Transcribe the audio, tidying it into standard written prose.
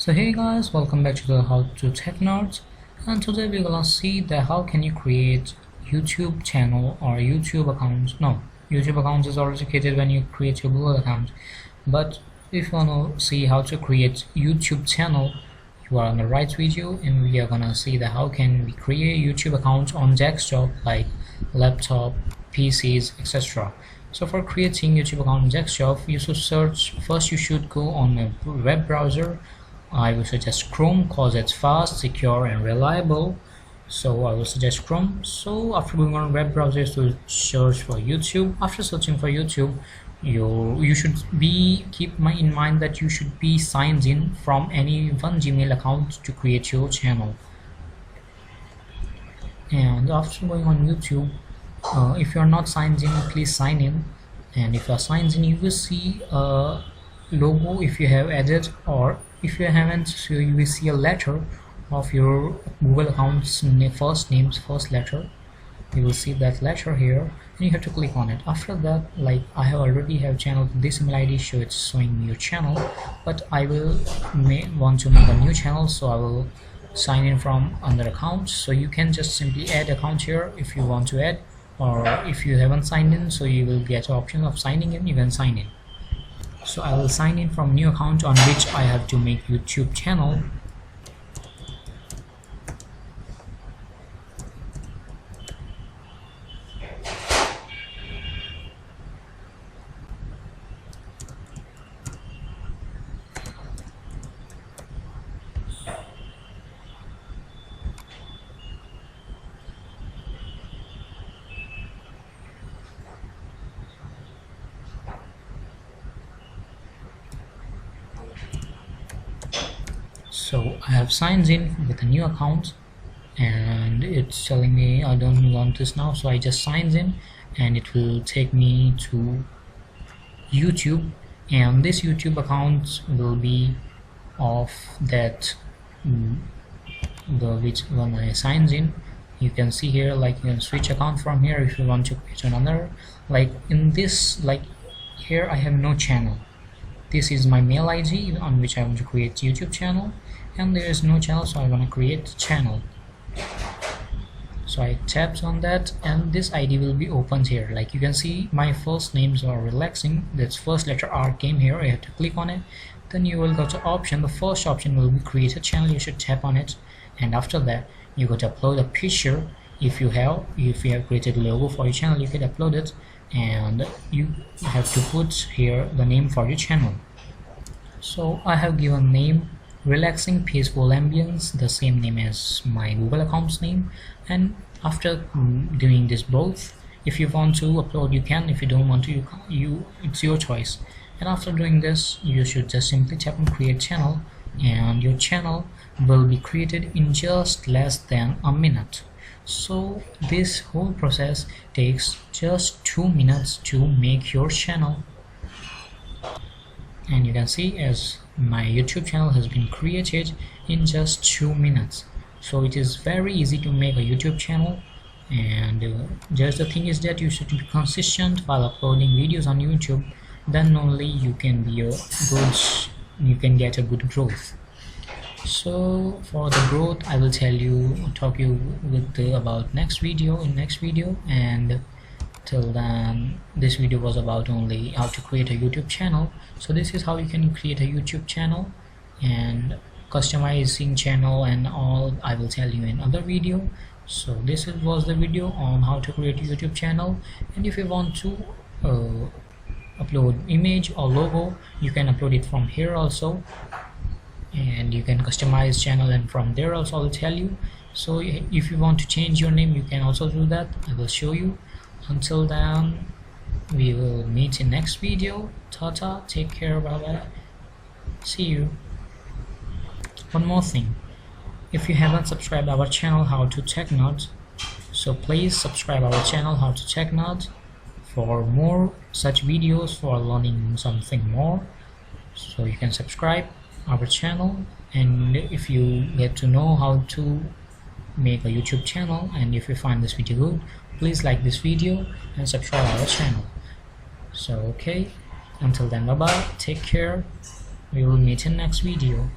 So hey guys, welcome back to the How to Tech Nerds, and today we're gonna see that how can you create YouTube channel or YouTube accounts. No, YouTube accounts is already created when you create your Google account, but if you wanna see how to create YouTube channel, you are on the right video, and we are gonna see that how can we create YouTube accounts on desktop like laptop, PCs, etc. So for creating YouTube account on desktop, you should search first. You should go on a web browser. I will suggest Chrome because it's fast, secure and reliable, so I will suggest Chrome. So after going on web browser to search for YouTube, after searching for YouTube, you should keep in mind that you should be signed in from any one Gmail account to create your channel. And after going on YouTube, if you are not signed in, please sign in, and if you are signed in, you will see a logo if you have added, or if you haven't, so you will see a letter of your Google account's first letter. You will see that letter here, and you have to click on it. After that, like I already have channel with this email ID, so it's showing me your channel, but I will want to make a new channel, so I will sign in from another account. So you can just simply add account here if you want to add, or if you haven't signed in, so you will get the option of signing in, you can sign in. So I will sign in from new account on which I have to make YouTube channel. So I have signed in with a new account, and it's telling me I don't want this now, so I just signed in, and it will take me to YouTube, and this YouTube account will be of that which one I signed in. You can see here, like you can switch account from here if you want to create another. Like in this, like here I have no channel. This is my mail ID on which I want to create YouTube channel, and there is no channel, so I want to create channel. So I tapped on that, and this ID will be opened here. Like you can see, my first names are relaxing. That's first letter R came here. I have to click on it. Then you will go to option. The first option will be create a channel. You should tap on it, and after that you go to upload a picture. If you have created a logo for your channel, you can upload it, and you have to put here the name for your channel. So I have given name relaxing peaceful ambience, the same name as my Google account's name. And after doing this both, if you want to upload, you can. If you don't want to, it's your choice. And after doing this, you should just simply tap on create channel, and your channel will be created in just less than a minute. So this whole process takes just 2 minutes to make your channel. And you can see as my YouTube channel has been created in just 2 minutes. So it is very easy to make a YouTube channel, and just the thing is that you should be consistent while uploading videos on YouTube. Then only you can get a good growth. So for the growth, I will talk you about next video, and till then this video was about only how to create a YouTube channel. So this is how you can create a YouTube channel, and customizing channel and all I will tell you in other video. So this was the video on how to create a YouTube channel, and if you want to upload image or logo, you can upload it from here also, and you can customize channel, and from there also I'll tell you. So if you want to change your name, you can also do that. I will show you. Until then, we will meet in next video. Tata, take care, bye bye, see you. One more thing, if you haven't subscribed our channel How to Technerd, so please subscribe our channel How to Technerd for more such videos, for learning something more. So you can subscribe our channel, and if you get to know how to make a YouTube channel, and if you find this video good, please like this video and subscribe our channel. So okay, until then, bye bye, take care, we will meet in next video.